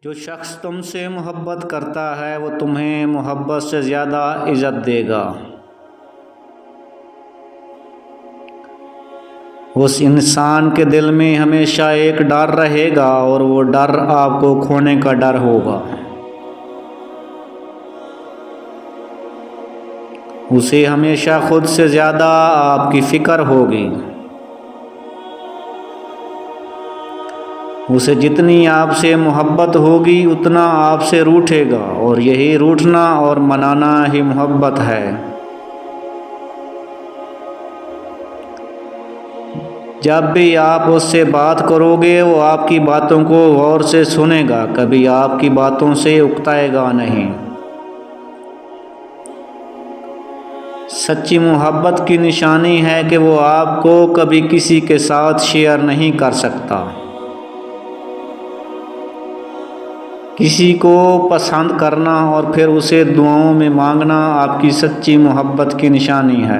جو شخص تم سے محبت کرتا ہے وہ تمہیں محبت سے زیادہ عزت دے گا۔ اس انسان کے دل میں ہمیشہ ایک ڈر رہے گا اور وہ ڈر آپ کو کھونے کا ڈر ہوگا۔ اسے ہمیشہ خود سے زیادہ آپ کی فکر ہوگی۔ اسے جتنی آپ سے محبت ہوگی اتنا آپ سے روٹھے گا، اور یہی روٹھنا اور منانا ہی محبت ہے۔ جب بھی آپ اس سے بات کرو گے وہ آپ کی باتوں کو غور سے سنے گا، کبھی آپ کی باتوں سے اکتائے گا نہیں۔ سچی محبت کی نشانی ہے کہ وہ آپ کو کبھی کسی کے ساتھ شیئر نہیں کر سکتا۔ کسی کو پسند کرنا اور پھر اسے دعاؤں میں مانگنا آپ کی سچی محبت کی نشانی ہے۔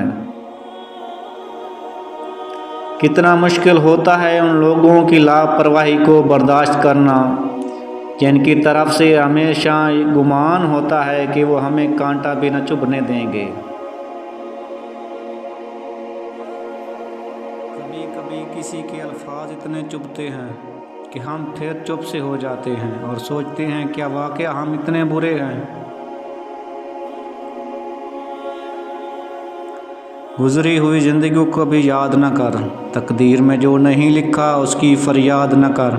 کتنا مشکل ہوتا ہے ان لوگوں کی لاپرواہی کو برداشت کرنا جن کی طرف سے ہمیشہ گمان ہوتا ہے کہ وہ ہمیں کانٹا بھی نہ چبھنے دیں گے۔ کبھی کبھی کسی کے الفاظ اتنے چبھتے ہیں کہ ہم پھر چپ سے ہو جاتے ہیں اور سوچتے ہیں کیا واقعہ ہم اتنے برے ہیں۔ گزری ہوئی زندگی کو کبھی یاد نہ کر، تقدیر میں جو نہیں لکھا اس کی فریاد نہ کر،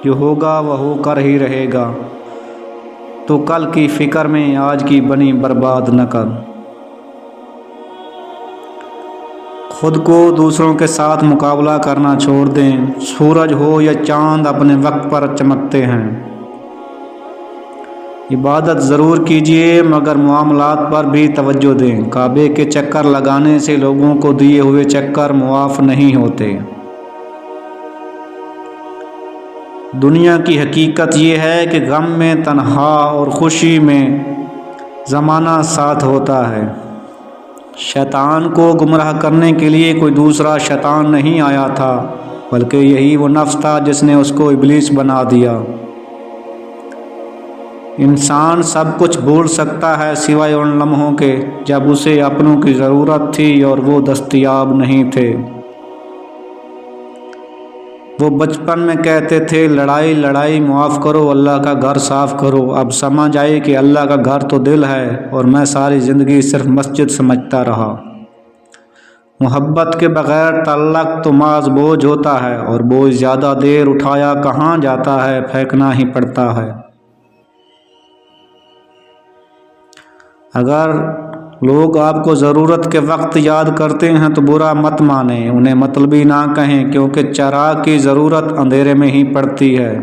جو ہوگا وہ ہو کر ہی رہے گا، تو کل کی فکر میں آج کی بنی برباد نہ کر۔ خود کو دوسروں کے ساتھ مقابلہ کرنا چھوڑ دیں، سورج ہو یا چاند اپنے وقت پر چمکتے ہیں۔ عبادت ضرور کیجیے مگر معاملات پر بھی توجہ دیں، کعبے کے چکر لگانے سے لوگوں کو دیے ہوئے چکر معاف نہیں ہوتے۔ دنیا کی حقیقت یہ ہے کہ غم میں تنہا اور خوشی میں زمانہ ساتھ ہوتا ہے۔ شیطان کو گمراہ کرنے کے لیے کوئی دوسرا شیطان نہیں آیا تھا، بلکہ یہی وہ نفس تھا جس نے اس کو ابلیس بنا دیا۔ انسان سب کچھ بھول سکتا ہے سوائے ان لمحوں کے جب اسے اپنوں کی ضرورت تھی اور وہ دستیاب نہیں تھے۔ وہ بچپن میں کہتے تھے لڑائی لڑائی معاف کرو، اللہ کا گھر صاف کرو، اب سمجھ آئے کہ اللہ کا گھر تو دل ہے، اور میں ساری زندگی صرف مسجد سمجھتا رہا۔ محبت کے بغیر تعلق تو محض بوجھ ہوتا ہے، اور بوجھ زیادہ دیر اٹھایا کہاں جاتا ہے، پھینکنا ہی پڑتا ہے۔ اگر لوگ آپ کو ضرورت کے وقت یاد کرتے ہیں تو برا مت مانیں، انہیں مطلبی نہ کہیں، کیونکہ چراغ کی ضرورت اندھیرے میں ہی پڑتی ہے۔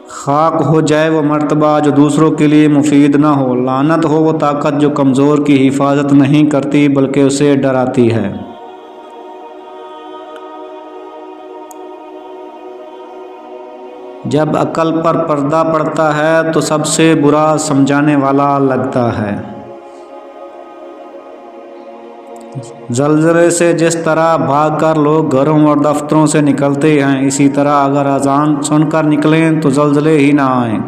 خاک ہو جائے وہ مرتبہ جو دوسروں کے لیے مفید نہ ہو، لعنت ہو وہ طاقت جو کمزور کی حفاظت نہیں کرتی بلکہ اسے ڈراتی ہے۔ جب عقل پر پردہ پڑتا ہے تو سب سے برا سمجھانے والا لگتا ہے۔ زلزلے سے جس طرح بھاگ کر لوگ گھروں اور دفتروں سے نکلتے ہیں، اسی طرح اگر اذان سن کر نکلیں تو زلزلے ہی نہ آئیں۔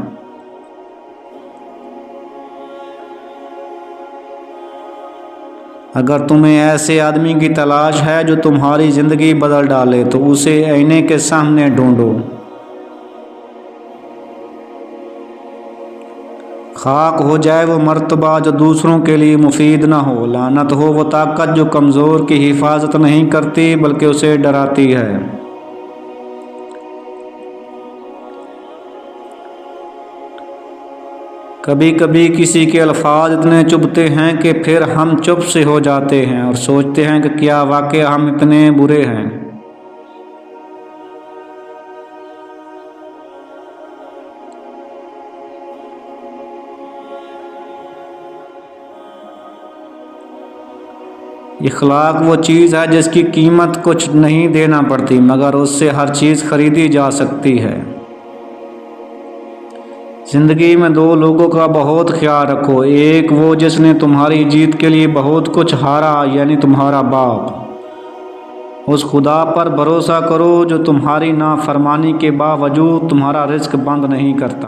اگر تمہیں ایسے آدمی کی تلاش ہے جو تمہاری زندگی بدل ڈالے تو اسے آئینے کے سامنے ڈھونڈو۔ خاک ہو جائے وہ مرتبہ جو دوسروں کے لیے مفید نہ ہو، لعنت ہو وہ طاقت جو کمزور کی حفاظت نہیں کرتی بلکہ اسے ڈراتی ہے۔ کبھی کبھی کسی کے الفاظ اتنے چبھتے ہیں کہ پھر ہم چپ سے ہو جاتے ہیں اور سوچتے ہیں کہ کیا واقعہ ہم اتنے برے ہیں۔ اخلاق وہ چیز ہے جس کی قیمت کچھ نہیں دینا پڑتی مگر اس سے ہر چیز خریدی جا سکتی ہے۔ زندگی میں دو لوگوں کا بہت خیال رکھو، ایک وہ جس نے تمہاری جیت کے لیے بہت کچھ ہارا یعنی تمہارا باپ، اس خدا پر بھروسہ کرو جو تمہاری نافرمانی کے باوجود تمہارا رزق بند نہیں کرتا۔